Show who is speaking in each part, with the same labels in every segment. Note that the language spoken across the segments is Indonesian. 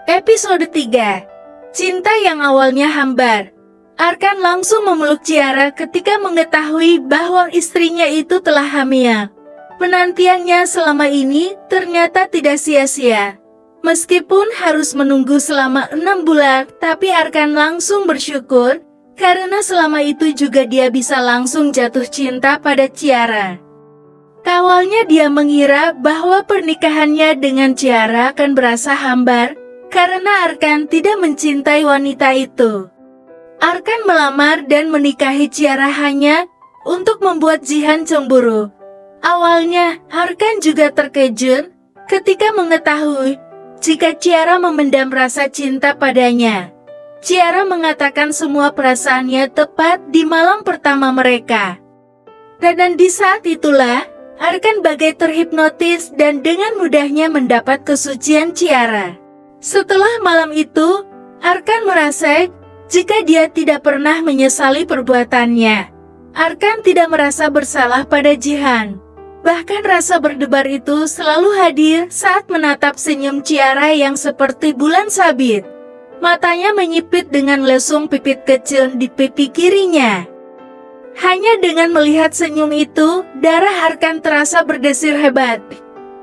Speaker 1: Episode 3. Cinta yang awalnya hambar. Arkan langsung memeluk Ciara ketika mengetahui bahwa istrinya itu telah hamil. Penantiannya selama ini ternyata tidak sia-sia. Meskipun harus menunggu selama 6 bulan, tapi Arkan langsung bersyukur karena selama itu juga dia bisa langsung jatuh cinta pada Ciara. Awalnya dia mengira bahwa pernikahannya dengan Ciara akan berasa hambar karena Arkan tidak mencintai wanita itu. Arkan melamar dan menikahi Ciara hanya untuk membuat Jihan cemburu. Awalnya, Arkan juga terkejut ketika mengetahui jika Ciara memendam rasa cinta padanya. Ciara mengatakan semua perasaannya tepat di malam pertama mereka. Dan di saat itulah, Arkan bagai terhipnotis dan dengan mudahnya mendapat kesucian Ciara. Setelah malam itu, Arkan merasa jika dia tidak pernah menyesali perbuatannya. Arkan tidak merasa bersalah pada Jihan. Bahkan rasa berdebar itu selalu hadir saat menatap senyum Ciara yang seperti bulan sabit. Matanya menyipit dengan lesung pipit kecil di pipi kirinya. Hanya dengan melihat senyum itu, darah Arkan terasa berdesir hebat.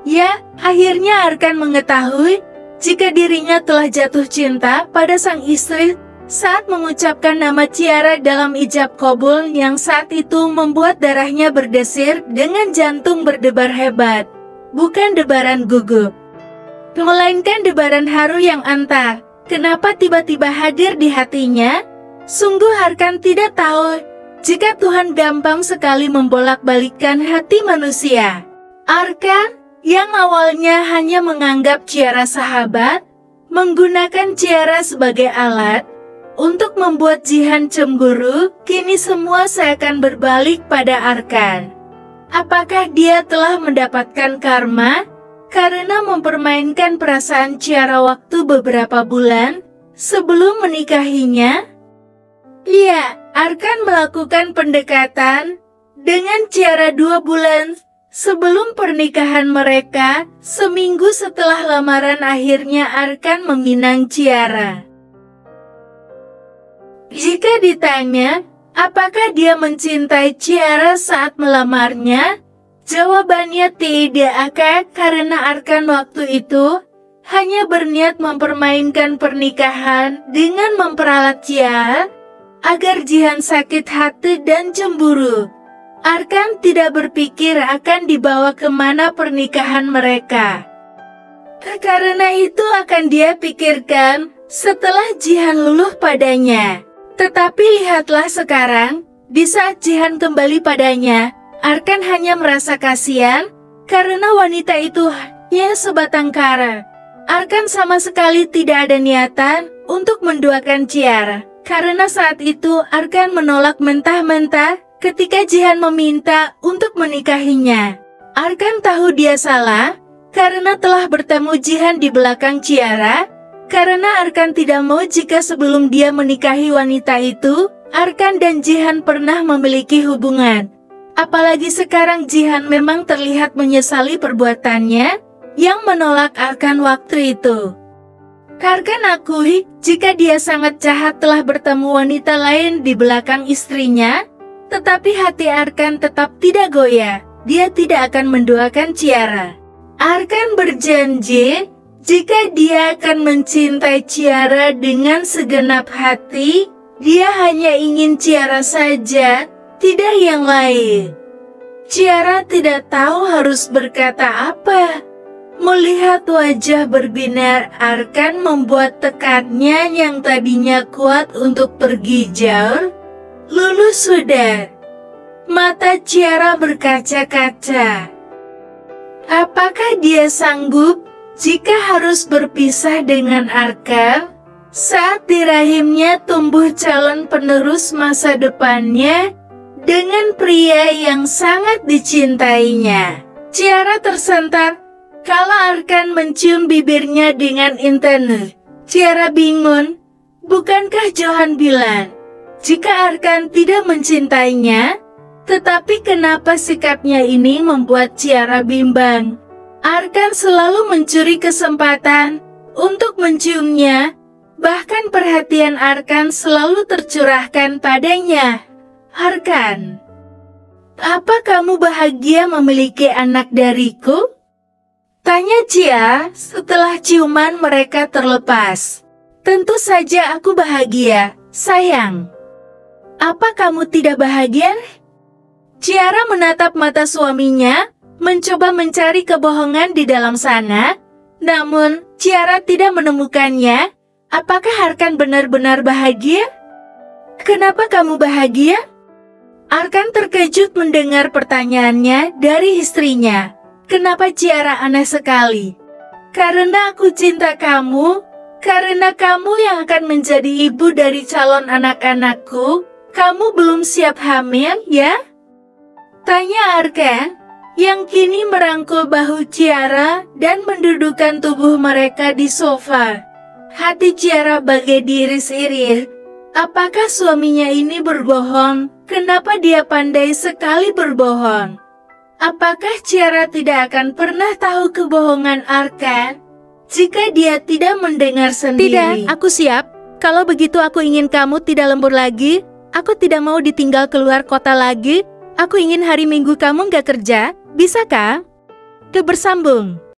Speaker 1: Ya, akhirnya Arkan mengetahui jika dirinya telah jatuh cinta pada sang istri saat mengucapkan nama Ciara dalam ijab qabul yang saat itu membuat darahnya berdesir dengan jantung berdebar hebat. Bukan debaran gugup, melainkan debaran haru yang antar. Kenapa tiba-tiba hadir di hatinya? Sungguh Arkan tidak tahu jika Tuhan gampang sekali membolak-balikkan hati manusia. Arkan yang awalnya hanya menganggap Ciara sahabat, menggunakan Ciara sebagai alat untuk membuat Jihan cemburu, kini semua seakan berbalik pada Arkan. Apakah dia telah mendapatkan karma karena mempermainkan perasaan Ciara waktu beberapa bulan sebelum menikahinya? Iya, Arkan melakukan pendekatan dengan Ciara 2 bulan sebelum pernikahan mereka. Seminggu setelah lamaran akhirnya Arkan meminang Ciara. Jika ditanya, apakah dia mencintai Ciara saat melamarnya? Jawabannya tidak, karena Arkan waktu itu hanya berniat mempermainkan pernikahan dengan memperalat Ciara agar Jihan sakit hati dan cemburu. Arkan tidak berpikir akan dibawa kemana pernikahan mereka. Karena itu akan dia pikirkan setelah Jihan luluh padanya. Tetapi lihatlah sekarang, di saat Jihan kembali padanya, Arkan hanya merasa kasihan karena wanita itu hanya sebatang kara. Arkan sama sekali tidak ada niatan untuk menduakan Ciara. Karena saat itu Arkan menolak mentah-mentah ketika Jihan meminta untuk menikahinya. Arkan tahu dia salah karena telah bertemu Jihan di belakang Ciara. Karena Arkan tidak mau jika sebelum dia menikahi wanita itu, Arkan dan Jihan pernah memiliki hubungan. Apalagi sekarang Jihan memang terlihat menyesali perbuatannya yang menolak Arkan waktu itu. Arkan akui jika dia sangat jahat telah bertemu wanita lain di belakang istrinya, tetapi hati Arkan tetap tidak goyah. Dia tidak akan mendoakan Ciara. Arkan berjanji jika dia akan mencintai Ciara dengan segenap hati. Dia hanya ingin Ciara saja, tidak yang lain. Ciara tidak tahu harus berkata apa. Melihat wajah berbinar Arkan membuat tekadnya yang tadinya kuat untuk pergi jauh, luluh sudah. Mata Ciara berkaca-kaca. Apakah dia sanggup jika harus berpisah dengan Arkan saat di rahimnya tumbuh calon penerus masa depannya dengan pria yang sangat dicintainya? Ciara tersentak kala Arkan mencium bibirnya dengan intens. Ciara bingung, bukankah Johan bilang jika Arkan tidak mencintainya? Tetapi kenapa sikapnya ini membuat Ciara bimbang? Arkan selalu mencuri kesempatan untuk menciumnya. Bahkan perhatian Arkan selalu tercurahkan padanya. Arkan, apa kamu bahagia memiliki anak dariku? Tanya Chia setelah ciuman mereka terlepas. Tentu saja aku bahagia, sayang. Apa kamu tidak bahagia? Ciara menatap mata suaminya, mencoba mencari kebohongan di dalam sana. Namun, Ciara tidak menemukannya. Apakah Arkan benar-benar bahagia? Kenapa kamu bahagia? Arkan terkejut mendengar pertanyaannya dari istrinya. Kenapa Ciara aneh sekali? Karena aku cinta kamu, karena kamu yang akan menjadi ibu dari calon anak-anakku. Kamu belum siap hamil, ya? Tanya Arkan, yang kini merangkul bahu Ciara dan mendudukan tubuh mereka di sofa. Hati Ciara bagai diiris-iris. Apakah suaminya ini berbohong? Kenapa dia pandai sekali berbohong? Apakah Ciara tidak akan pernah tahu kebohongan Arkan jika dia tidak mendengar sendiri?
Speaker 2: Tidak, aku siap. Kalau begitu aku ingin kamu tidak lembur lagi. Aku tidak mau ditinggal keluar kota lagi. Aku ingin hari Minggu kamu nggak kerja. Bisakah? Kebersambung.